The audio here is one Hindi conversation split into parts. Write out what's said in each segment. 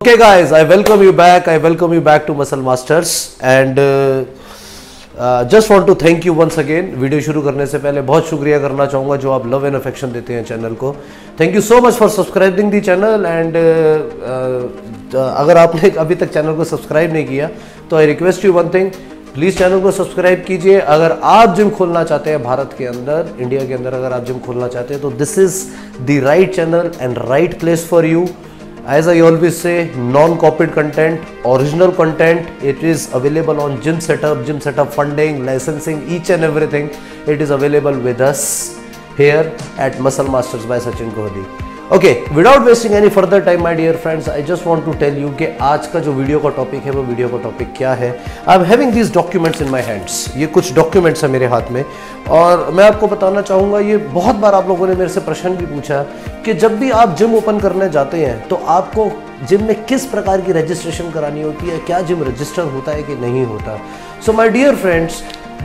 Okay guys, I welcome you back to Muscle Masters and just want to thank you once again। Video शुरू करने से पहले बहुत शुक्रिया करना चाहूँगा जो आप लव एंड अफेक्शन देते हैं चैनल को। Thank you so much for subscribing the channel and अगर आपने अभी तक चैनल को सब्सक्राइब नहीं किया तो I request you one thing, please channel को सब्सक्राइब कीजिए। अगर आप जिम खोलना चाहते हैं भारत के अंदर, इंडिया के अंदर अगर आप जिम खोलना चाहते हैं तो this is the right channel and right place for you. As I always say, non-copied content, original content, it is available on gym setup funding, licensing, each and everything. It is available with us here at Muscle Masters by Sachin Kohli. Okay, without wasting any further time, my dear friends, I just want to tell you कि आज का जो वीडियो का टॉपिक है वो वीडियो का टॉपिक क्या है। I am having these documents in my hands। ये कुछ डॉक्यूमेंट्स है मेरे हाथ में और मैं आपको बताना चाहूँगा, ये बहुत बार आप लोगों ने मेरे से प्रश्न भी पूछा कि जब भी आप जिम ओपन करने जाते हैं तो आपको जिम में किस प्रकार की रजिस्ट्रेशन करानी होती है, क्या जिम रजिस्टर होता है कि नहीं होता। So my dear friends,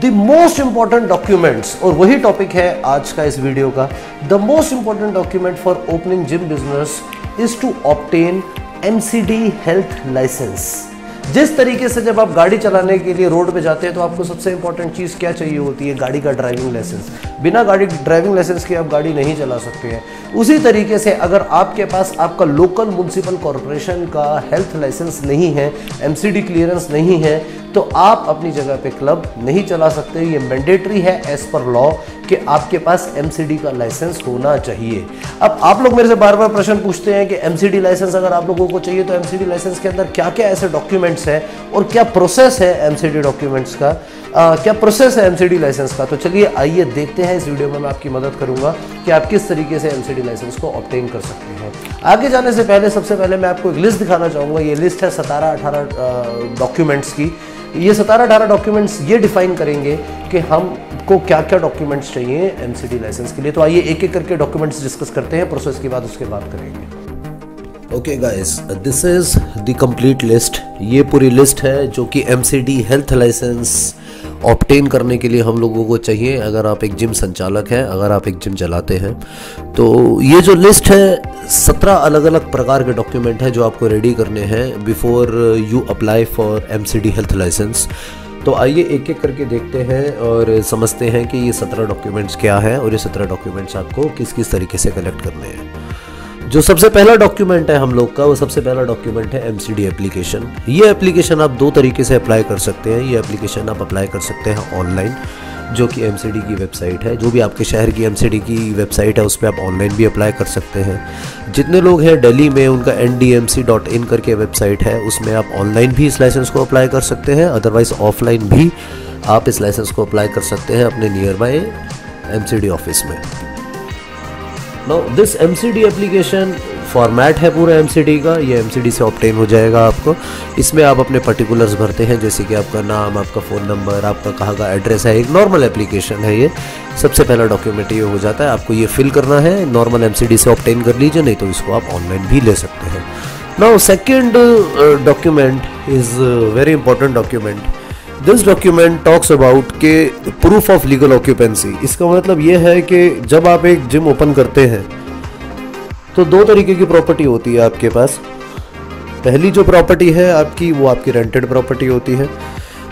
the most important documents, और वही टॉपिक है आज का इस वीडियो का, the most important document for opening gym business is to obtain MCD health licence. जिस तरीके से जब आप गाड़ी चलाने के लिए रोड पे जाते हैं तो आपको सबसे इंपॉर्टेंट चीज़ क्या चाहिए होती है, गाड़ी का ड्राइविंग लाइसेंस। बिना ड्राइविंग लाइसेंस के आप गाड़ी नहीं चला सकते हैं। उसी तरीके से अगर आपके पास आपका लोकल म्युनिसिपल कॉरपोरेशन का हेल्थ लाइसेंस नहीं है, MCD क्लियरेंस नहीं है, तो आप अपनी जगह पे क्लब नहीं चला सकते। ये मैंडेटरी है एज पर लॉ कि आपके पास MCD का लाइसेंस होना चाहिए। अब आप लोग मेरे से बार बार प्रश्न पूछते हैं कि MCD लाइसेंस अगर आप लोगों को चाहिए तो MCD लाइसेंस के अंदर क्या क्या ऐसे डॉक्यूमेंट्स हैं और क्या प्रोसेस है MCD डॉक्यूमेंट्स का, क्या प्रोसेस है MCD लाइसेंस का। तो चलिए आइए देखते हैं, इस वीडियो में मैं आपकी मदद करूंगा कि आप किस तरीके से MCD लाइसेंस को ऑब्टेन कर सकते हैं। आगे जाने से पहले सबसे पहले मैं आपको एक लिस्ट दिखाना चाहूँगा। ये लिस्ट है 17-18 डॉक्यूमेंट्स की। ये 17-18 डॉक्यूमेंट्स ये डिफाइन करेंगे कि हमको क्या क्या डॉक्यूमेंट्स चाहिए MCD लाइसेंस के लिए। तो आइए एक एक करके डॉक्यूमेंट्स डिस्कस करते हैं, प्रोसेस के बाद उसके बात करेंगे। Okay guys, this is the complete list. ये पूरी लिस्ट है जो कि MCD हेल्थ लाइसेंस ऑब्टेन करने के लिए हम लोगों को चाहिए। अगर आप एक जिम संचालक हैं, अगर आप एक जिम चलाते हैं, तो ये जो लिस्ट है 17 अलग अलग प्रकार के डॉक्यूमेंट हैं जो आपको रेडी करने हैं before you apply for MCD health licence. तो आइए एक एक करके देखते हैं और समझते हैं कि ये 17 डॉक्यूमेंट्स क्या है और ये 17 डॉक्यूमेंट्स आपको किस किस तरीके से कलेक्ट करने हैं। जो सबसे पहला डॉक्यूमेंट है हम लोग का, वो सबसे पहला डॉक्यूमेंट है MCD एप्लीकेशन। ये एप्लीकेशन आप दो तरीके से अप्लाई कर सकते हैं। ये एप्लीकेशन आप अप्लाई कर सकते हैं ऑनलाइन, जो कि MCD की वेबसाइट है, जो भी आपके शहर की MCD की वेबसाइट है उस पर आप ऑनलाइन भी अप्लाई कर सकते हैं। जितने लोग हैं दिल्ली में, उनका ndmc.in करके वेबसाइट है, उसमें आप ऑनलाइन भी इस लाइसेंस को अप्लाई कर सकते हैं। अदरवाइज़ ऑफलाइन भी आप इस लाइसेंस को अप्लाई कर सकते हैं अपने नियर बाय MCD ऑफिस में। Now this MCD application format है पूरा MCD का, ये MCD से ऑब्टेन हो जाएगा आपको। इसमें आप अपने पर्टिकुलर्स भरते हैं, जैसे कि आपका नाम, आपका फ़ोन नंबर, आपका कहाँ का एड्रेस है। एक नॉर्मल एप्लीकेशन है ये। सबसे पहला डॉक्यूमेंट ये हो जाता है, आपको ये फिल करना है। नॉर्मल MCD से ऑब्टेन कर लीजिए, नहीं तो इसको आप ऑनलाइन भी ले सकते हैं। Now second document is very important document. This document talks about के प्रूफ ऑफ लीगल ऑक्यूपेंसी। इसका मतलब ये है कि जब आप एक जिम ओपन करते हैं तो दो तरीके की प्रॉपर्टी होती है आपके पास। पहली जो प्रॉपर्टी है आपकी, वो आपकी रेंटेड प्रॉपर्टी होती है,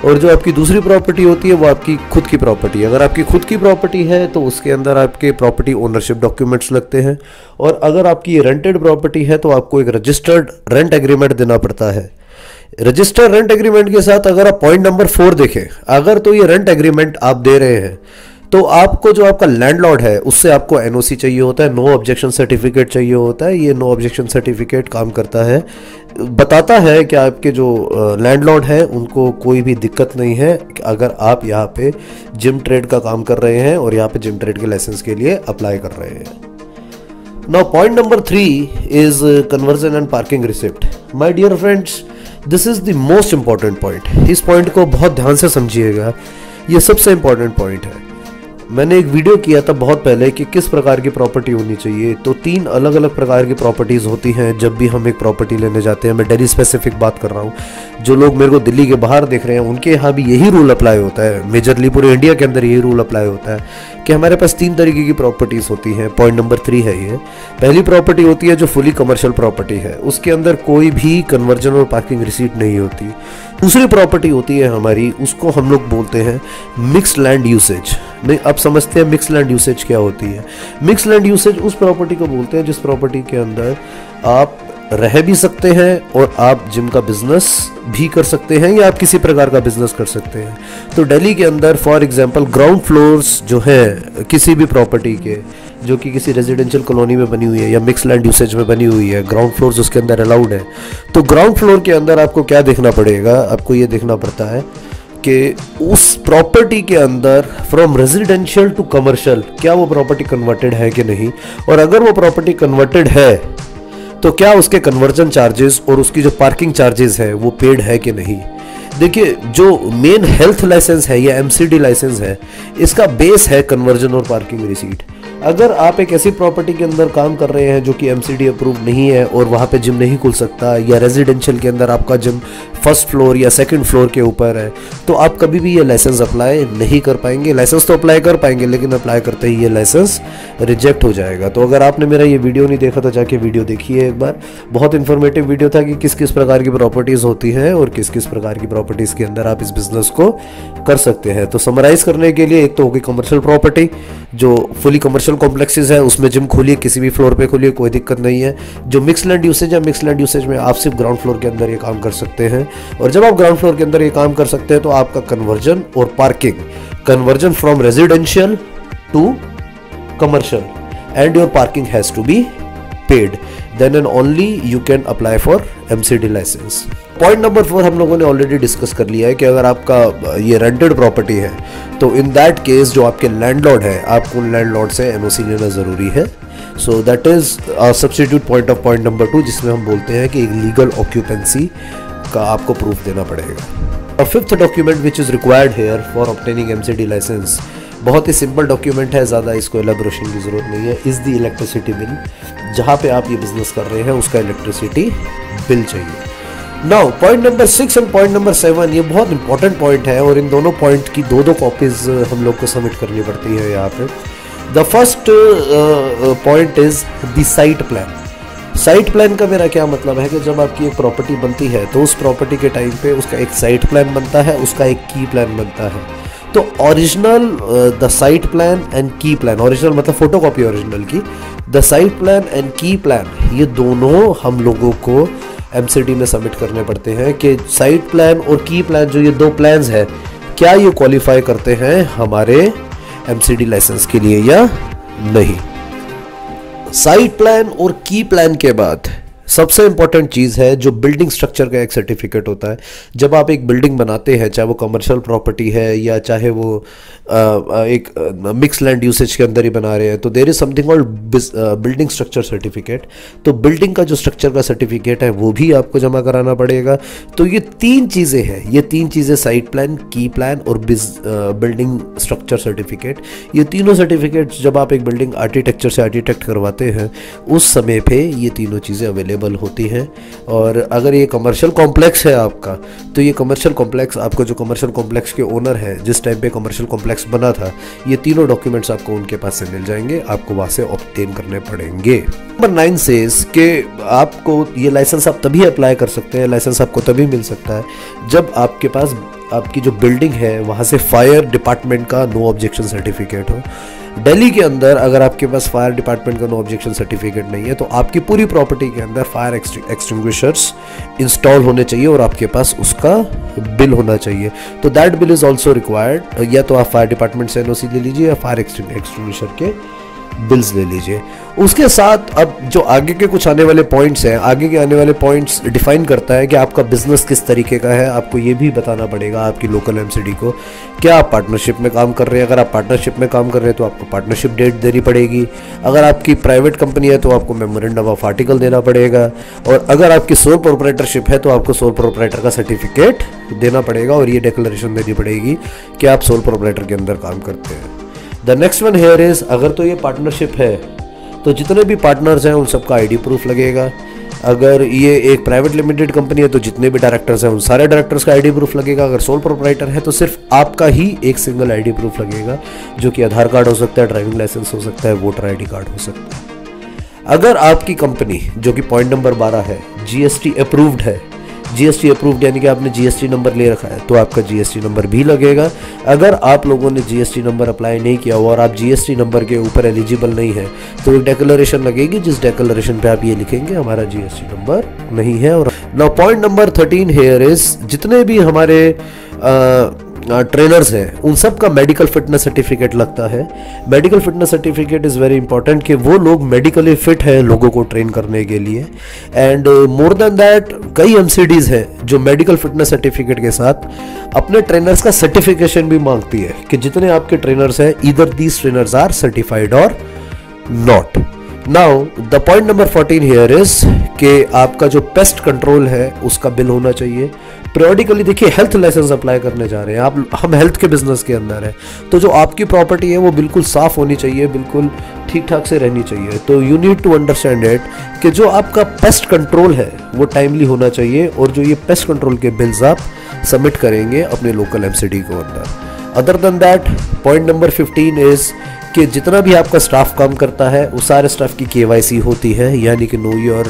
और जो आपकी दूसरी प्रॉपर्टी होती है वो आपकी खुद की प्रॉपर्टी है। अगर आपकी खुद की प्रॉपर्टी है तो उसके अंदर आपके प्रॉपर्टी ओनरशिप डॉक्यूमेंट्स लगते हैं, और अगर आपकी रेंटेड प्रॉपर्टी है तो आपको एक रजिस्टर्ड रेंट एग्रीमेंट देना पड़ता है। रजिस्टर रेंट एग्रीमेंट के साथ अगर आप पॉइंट नंबर 4 देखें, अगर तो ये रेंट एग्रीमेंट आप दे रहे हैं तो आपको जो आपका लैंडलॉर्ड है उससे आपको NOC चाहिए होता है, नो ऑब्जेक्शन सर्टिफिकेट चाहिए होता है। ये नो ऑब्जेक्शन सर्टिफिकेट काम करता है, बताता है कि आपके जो लैंडलॉर्ड है उनको कोई भी दिक्कत नहीं है अगर आप यहाँ पे जिम ट्रेड का काम कर रहे हैं और यहाँ पे जिम ट्रेड के लाइसेंस के लिए अप्लाई कर रहे हैं। Now point number 3 is conversion and parking receipt. My dear friends, this is the most important point. इस पॉइंट को बहुत ध्यान से समझिएगा, ये सबसे इंपॉर्टेंट पॉइंट है। मैंने एक वीडियो किया था बहुत पहले कि किस प्रकार की प्रॉपर्टी होनी चाहिए। तो 3 अलग अलग प्रकार की प्रॉपर्टीज़ होती हैं जब भी हम एक प्रॉपर्टी लेने जाते हैं। मैं दिल्ली स्पेसिफिक बात कर रहा हूँ, जो लोग मेरे को दिल्ली के बाहर देख रहे हैं उनके यहाँ भी यही रूल अप्लाई होता है। मेजरली पूरे इंडिया के अंदर यही रूल अप्लाई होता है कि हमारे पास 3 तरीके की प्रॉपर्टीज़ होती हैं। पॉइंट नंबर 3 है ये। पहली प्रॉपर्टी होती है जो फुली कमर्शियल प्रॉपर्टी है, उसके अंदर कोई भी कन्वर्जन और पार्किंग रिसीट नहीं होती। दूसरी प्रॉपर्टी होती है हमारी, उसको हम लोग बोलते हैं मिक्स्ड लैंड यूसेज। नहीं, अब समझते हैं मिक्स्ड लैंड यूसेज क्या होती है। मिक्स्ड लैंड यूसेज उस प्रॉपर्टी को बोलते हैं जिस प्रॉपर्टी के अंदर आप रह भी सकते हैं और आप जिम का बिजनेस भी कर सकते हैं या आप किसी प्रकार का बिजनेस कर सकते हैं। तो दिल्ली के अंदर फॉर एग्जांपल ग्राउंड फ्लोर्स जो है किसी भी प्रॉपर्टी के, जो कि किसी रेजिडेंशियल कॉलोनी में बनी हुई है या मिक्स लैंड यूसेज में बनी हुई है, ग्राउंड फ्लोर्स उसके अंदर अलाउड है। तो ग्राउंड फ्लोर के अंदर आपको क्या देखना पड़ेगा, आपको ये देखना पड़ता है कि उस प्रॉपर्टी के अंदर फ्रॉम रेजिडेंशियल टू कमर्शियल क्या वो प्रॉपर्टी कन्वर्टेड है कि नहीं, और अगर वो प्रॉपर्टी कन्वर्टेड है तो क्या उसके कन्वर्जन चार्जेस और उसकी जो पार्किंग चार्जेस है वो पेड है कि नहीं। देखिए, जो मेन हेल्थ लाइसेंस है या एमसीडी लाइसेंस है, इसका बेस है कन्वर्जन और पार्किंग रिसीट। अगर आप एक ऐसी प्रॉपर्टी के अंदर काम कर रहे हैं जो कि एमसीडी अप्रूव नहीं है और वहाँ पे जिम नहीं खुल सकता, या रेजिडेंशियल के अंदर आपका जिम फर्स्ट फ्लोर या सेकंड फ्लोर के ऊपर है, तो आप कभी भी ये लाइसेंस अप्लाई नहीं कर पाएंगे। लाइसेंस तो अप्लाई कर पाएंगे लेकिन अप्लाई करते ही ये लाइसेंस रिजेक्ट हो जाएगा। तो अगर आपने मेरा ये वीडियो नहीं देखा तो जाके वीडियो देखिए एक बार। बहुत इन्फॉर्मेटिव वीडियो था कि किस किस प्रकार की प्रॉपर्टीज़ होती हैं और किस किस प्रकार की प्रॉपर्टीज़ के अंदर आप इस बिजनेस को कर सकते हैं। तो समराइज करने के लिए, एक तो होगी कमर्शियल प्रॉपर्टी जो फुली कमर्शियल कॉम्प्लेक्सेस है, उसमें जिम खोलिए, किसी भी फ्लोर पे खोलिए, कोई दिक्कत नहीं है। जो मिक्स लैंड यूसेज है, मिक्स लैंड यूसेज में आप सिर्फ ग्राउंड फ्लोर के अंदर ये काम कर सकते हैं। और जब आप ग्राउंड फ्लोर के अंदर ये काम कर सकते हैं तो आपका कन्वर्जन और parking, conversion from residential to commercial and your parking has to be paid, then and only you can apply for MCD licence. Point number 4 हम लोगों ने ऑलरेडी डिस्कस कर लिया है कि अगर आपका ये रेंटेड प्रॉपर्टी है तो इन दैट केस जो आपके लैंडलॉर्ड है, आपको लैंडलॉर्ड से एनओसी लेना ज़रूरी है। So that is substitute point of point number 2, जिसमें हम बोलते हैं कि एक लीगल ऑक्यूपेंसी का आपको प्रूफ देना पड़ेगा। Fifth document which is required here for obtaining MCD licence, बहुत ही सिंपल डॉक्यूमेंट है, ज़्यादा इसको एलेबोरेशन की ज़रूरत नहीं है। इज़ द इलेक्ट्रिसिटी बिल, जहाँ पे आप ये बिजनेस कर रहे हैं उसका इलेक्ट्रिसिटी बिल चाहिए। Now point number 6 and point number 7, ये बहुत इंपॉर्टेंट पॉइंट है और इन दोनों पॉइंट की दो कॉपीज हम लोग को सबमिट करनी पड़ती है यहाँ पे। The first point is the site plan. Site plan का मेरा क्या मतलब है कि जब आपकी एक प्रॉपर्टी बनती है तो उस प्रॉपर्टी के टाइम पे उसका एक साइट प्लान बनता है, उसका एक की प्लान बनता है। तो original the site plan and की प्लान, ओरिजिनल मतलब फोटोकॉपी ओरिजिनल की, द साइट प्लान एंड की प्लान, ये दोनों हम लोगों को एमसीडी में सबमिट करने पड़ते हैं कि साइट प्लान और की प्लान, जो ये 2 प्लान्स हैं, क्या ये क्वालिफाई करते हैं हमारे एमसीडी लाइसेंस के लिए या नहीं। साइट प्लान और की प्लान के बाद सबसे इंपॉर्टेंट चीज़ है जो बिल्डिंग स्ट्रक्चर का एक सर्टिफिकेट होता है। जब आप एक बिल्डिंग बनाते हैं, चाहे वो कमर्शियल प्रॉपर्टी है या चाहे वो एक मिक्स लैंड यूसेज के अंदर ही बना रहे हैं, तो there is something called building structure certificate. तो बिल्डिंग का जो स्ट्रक्चर का सर्टिफिकेट है वो भी आपको जमा कराना पड़ेगा। तो ये 3 चीज़ें हैं, ये 3 चीज़ें साइट प्लान, की प्लान और बिल्डिंग स्ट्रक्चर सर्टिफिकेट, ये तीनों सर्टिफिकेट जब आप एक बिल्डिंग आर्किटेक्चर से आर्किटेक्ट करवाते हैं उस समय पे ये तीनों चीज़ें अवेलेबल होती हैं। और अगर ये कमर्शियल कॉम्प्लेक्स है आपका, तो ये कमर्शियल कॉम्प्लेक्स, आपको जो कमर्शियल कॉम्प्लेक्स के ओनर है, जिस टाइम पे कमर्शियल कॉम्प्लेक्स बना था, ये तीनों डॉक्यूमेंट्स आपको उनके पास से मिल जाएंगे, आपको वहां से ऑब्टेन करने पड़ेंगे। नंबर 9 सेज कि आपको ये लाइसेंस आप तभी अप्लाई कर सकते हैं, लाइसेंस आपको तभी मिल सकता है जब आपके पास आपकी जो बिल्डिंग है वहां से फायर डिपार्टमेंट का नो ऑब्जेक्शन सर्टिफिकेट हो। दिल्ली के अंदर अगर आपके पास फायर डिपार्टमेंट का नो ऑब्जेक्शन सर्टिफिकेट नहीं है तो आपकी पूरी प्रॉपर्टी के अंदर फायर एक्सटिंग्विशर्स इंस्टॉल होने चाहिए और आपके पास उसका बिल होना चाहिए। तो that bill is also required. या तो आप फायर डिपार्टमेंट से एनओसी ले लीजिए या फायर एक्सटिंग्विशर के बिल्स ले लीजिए। उसके साथ अब जो आगे के कुछ आने वाले पॉइंट्स हैं, आगे के आने वाले पॉइंट्स डिफाइन करता है कि आपका बिजनेस किस तरीके का है। आपको ये भी बताना पड़ेगा आपकी लोकल एमसीडी को, क्या आप पार्टनरशिप में काम कर रहे हैं। अगर आप पार्टनरशिप में काम कर रहे हैं तो आपको पार्टनरशिप डेट देनी पड़ेगी। अगर आपकी प्राइवेट कंपनी है तो आपको मेमोरेंडम ऑफ आर्टिकल देना पड़ेगा। और अगर आपकी सोल प्रोप्राइटरशिप है तो आपको सोल प्रोप्राइटर का सर्टिफिकेट देना पड़ेगा और ये डिक्लेरेशन देनी पड़ेगी कि आप सोल प्रोप्राइटर के अंदर काम करते हैं। The next one here is, अगर तो ये पार्टनरशिप है तो जितने भी पार्टनर्स हैं उन सबका आईडी प्रूफ लगेगा। अगर ये एक प्राइवेट लिमिटेड कंपनी है तो जितने भी डायरेक्टर्स हैं उन सारे डायरेक्टर्स का आईडी प्रूफ लगेगा। अगर सोल प्रोप्राइटर है तो सिर्फ आपका ही एक सिंगल आईडी प्रूफ लगेगा, जो कि आधार कार्ड हो सकता है, ड्राइविंग लाइसेंस हो सकता है, वोटर आईडी कार्ड हो सकता है। अगर आपकी कंपनी, जो कि पॉइंट नंबर 12 है, जीएसटी अप्रूव्ड है, जीएसटी अप्रूव्ड यानी कि आपने जीएसटी नंबर ले रखा है, तो आपका जीएसटी नंबर भी लगेगा। अगर आप लोगों ने जीएसटी नंबर अप्लाई नहीं किया हुआ और आप जीएसटी नंबर के ऊपर एलिजिबल नहीं है तो एक डिक्लेरेशन लगेगी, जिस डिक्लेरेशन पे आप ये लिखेंगे हमारा जीएसटी नंबर नहीं है। और now point number 13 here is, जितने भी हमारे ट्रेनर्स हैं उन सब का मेडिकल फिटनेस सर्टिफिकेट लगता है। Medical fitness certificate is very important कि वो लोग मेडिकली फिट है लोगों को ट्रेन करने के लिए। एंड मोर देन दैट, कई एमसीडीज हैं जो मेडिकल फिटनेस सर्टिफिकेट के साथ अपने ट्रेनर्स का सर्टिफिकेशन भी मांगती है कि जितने आपके ट्रेनर्स हैं, either these trainers are certified और not. Now the point number 14 here is कि आपका जो पेस्ट कंट्रोल है उसका बिल होना चाहिए। periodically देखिए, हेल्थ लाइसेंस अप्लाई करने जा रहे हैं आप, हम हेल्थ के बिजनेस के अंदर है, तो जो आपकी प्रॉपर्टी है वो बिल्कुल साफ होनी चाहिए, बिल्कुल ठीक ठाक से रहनी चाहिए। तो you need to understand it कि जो आपका पेस्ट कंट्रोल है वो टाइमली होना चाहिए, और जो ये पेस्ट कंट्रोल के बिल्स आप सबमिट करेंगे अपने लोकल एमसीडी को अंदर। Other than that, point number 15 is कि जितना भी आपका स्टाफ काम करता है उस सारे स्टाफ की केवाईसी होती है, यानी कि नो योर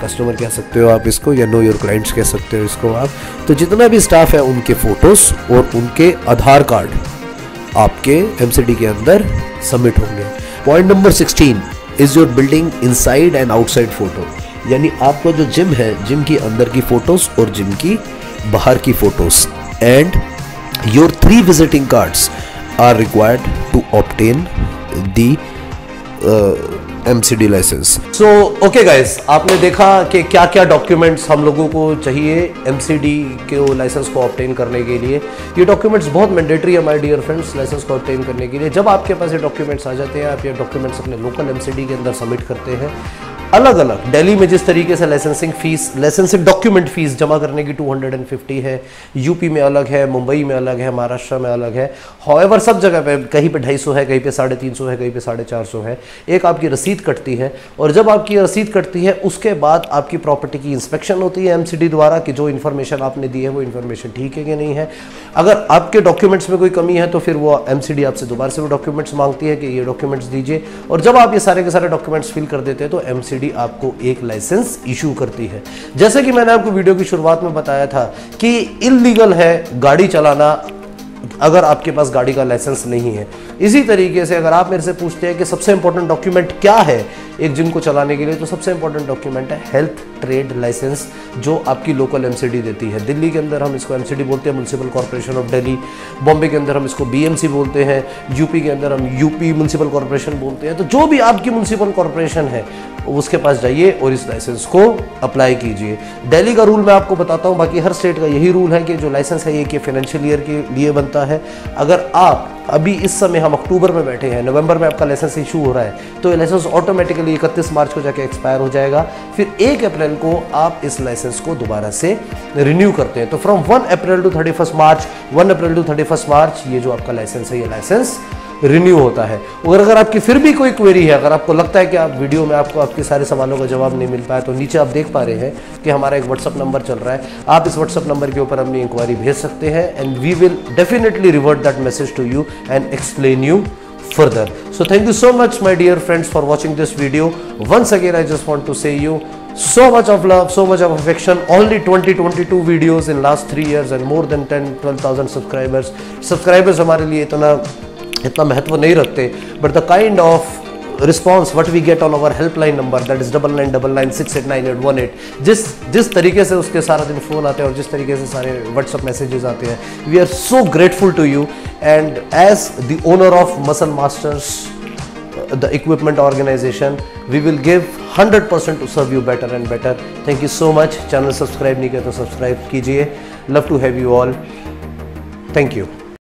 कस्टमर कह सकते हो आप इसको, या नो योर क्लाइंट्स कह सकते हो इसको आप। तो जितना भी स्टाफ है उनके फोटोज और उनके आधार कार्ड आपके एमसीडी के अंदर सबमिट होंगे। Point number 16 is your building inside and outside photo, यानी आपका जो जिम है, जिम की अंदर की फोटोज और जिम की बाहर की photos. And your 3 visiting cards are required to obtain the MCD license. So okay guys, आपने देखा कि क्या क्या डॉक्यूमेंट्स हम लोगों को चाहिए MCD के लाइसेंस को ऑब्टेन करने के लिए। ये डॉक्यूमेंट्स बहुत मैंडेटरी है माय डियर फ्रेंड्स, लाइसेंस को ऑब्टेन करने के लिए। जब आपके पास ये डॉक्यूमेंट्स आ जाते हैं, आप ये डॉक्यूमेंट्स अपने लोकल MCD के अंदर सबमिट करते हैं। अलग अलग दिल्ली में जिस तरीके से लाइसेंसिंग डॉक्यूमेंट फीस जमा करने की 250 है, यूपी में अलग है, मुंबई में अलग है, महाराष्ट्र में अलग है। हाउएवर सब जगह पे कहीं पे 250 है, कहीं पे 350 है, कहीं पे 450 है। एक आपकी रसीद कटती है, और जब आपकी रसीद कटती है उसके बाद आपकी प्रॉपर्टी की इंस्पेक्शन होती है एमसीडी द्वारा कि जो इन्फॉर्मेशन आपने दी है वो इन्फॉर्मेशन ठीक है कि नहीं है। अगर आपके डॉक्यूमेंट्स में कोई कमी है तो फिर वो एमसीडी आपसे दोबारा से वो डॉक्यूमेंट्स मांगती है कि ये डॉक्यूमेंट्स दीजिए, और जब आप ये सारे के सारे डॉक्यूमेंट्स फिल कर देते हैं तो एमसीडी आपको एक लाइसेंस इशू करती है। जैसे कि मैंने आपको वीडियो की शुरुआत में बताया था कि इल्लीगल है गाड़ी चलाना अगर आपके पास गाड़ी का लाइसेंस नहीं है। इसी तरीके से अगर आप मेरे से पूछते हैं कि सबसे इंपॉर्टेंट डॉक्यूमेंट क्या है एक जिम को चलाने के लिए, तो सबसे इंपॉर्टेंट डॉक्यूमेंट है हेल्थ ट्रेड लाइसेंस, जो आपकी लोकल एमसीडी देती है। दिल्ली के अंदर हम इसको एमसीडी बोलते हैं, municipal corporation of Delhi. Bombay के अंदर हम इसको बीएमसी बोलते हैं। यूपी के अंदर हम यूपी म्युनिसिपल कॉर्पोरेशन बोलते हैं। तो जो भी आपकी म्युनिसिपल कॉर्पोरेशन है उसके पास जाइए और इस लाइसेंस को अप्लाई कीजिए। दिल्ली का रूल मैं आपको बताता हूँ, बाकी हर स्टेट का यही रूल है कि जो लाइसेंस है ये कि फाइनेंशियल ईयर के लिए बनता है। अगर आप अभी इस समय, हम अक्टूबर में बैठे हैं, नवंबर में आपका लाइसेंस इशू हो रहा है, तो ये लाइसेंस ऑटोमेटिकली 31 मार्च को जाके एक्सपायर हो जाएगा। फिर 1 अप्रैल को आप इस लाइसेंस को दोबारा से रिन्यू करते हैं। तो from 1 April to 31 March, 1 April to 31 March ये जो आपका लाइसेंस है ये लाइसेंस रिन्यू होता है। और अगर आपकी फिर भी कोई क्वेरी है, अगर आपको लगता है कि आप वीडियो में आपको आपके सारे सवालों का जवाब नहीं मिल पाया, तो नीचे आप देख पा रहे हैं कि हमारा एक व्हाट्सअप नंबर चल रहा है। आप इस व्हाट्सअप नंबर के ऊपर अपनी इंक्वायरी भेज सकते हैं and we will definitely revert that message to you and explain you further. So thank you so much my dear friends for watching this video. Once again I just want to say you so much of love, so much of affection. Only 22 videos in last 3 years and more than 10-12,000 subscribers हमारे लिए इतना महत्व नहीं रखते, but the kind of response what we get on our helpline number, that is 9999689818, जिस तरीके से उसके सारा दिन फोन आते हैं और जिस तरीके से सारे व्हाट्सएप मैसेजेस आते हैं, we are so grateful to you, and as the owner of Muscle Masters, the equipment organization, we will give 100% to serve you better and better. Thank you so much. Channel subscribe नहीं किया तो सब्सक्राइब कीजिए. Love to have you all. Thank you.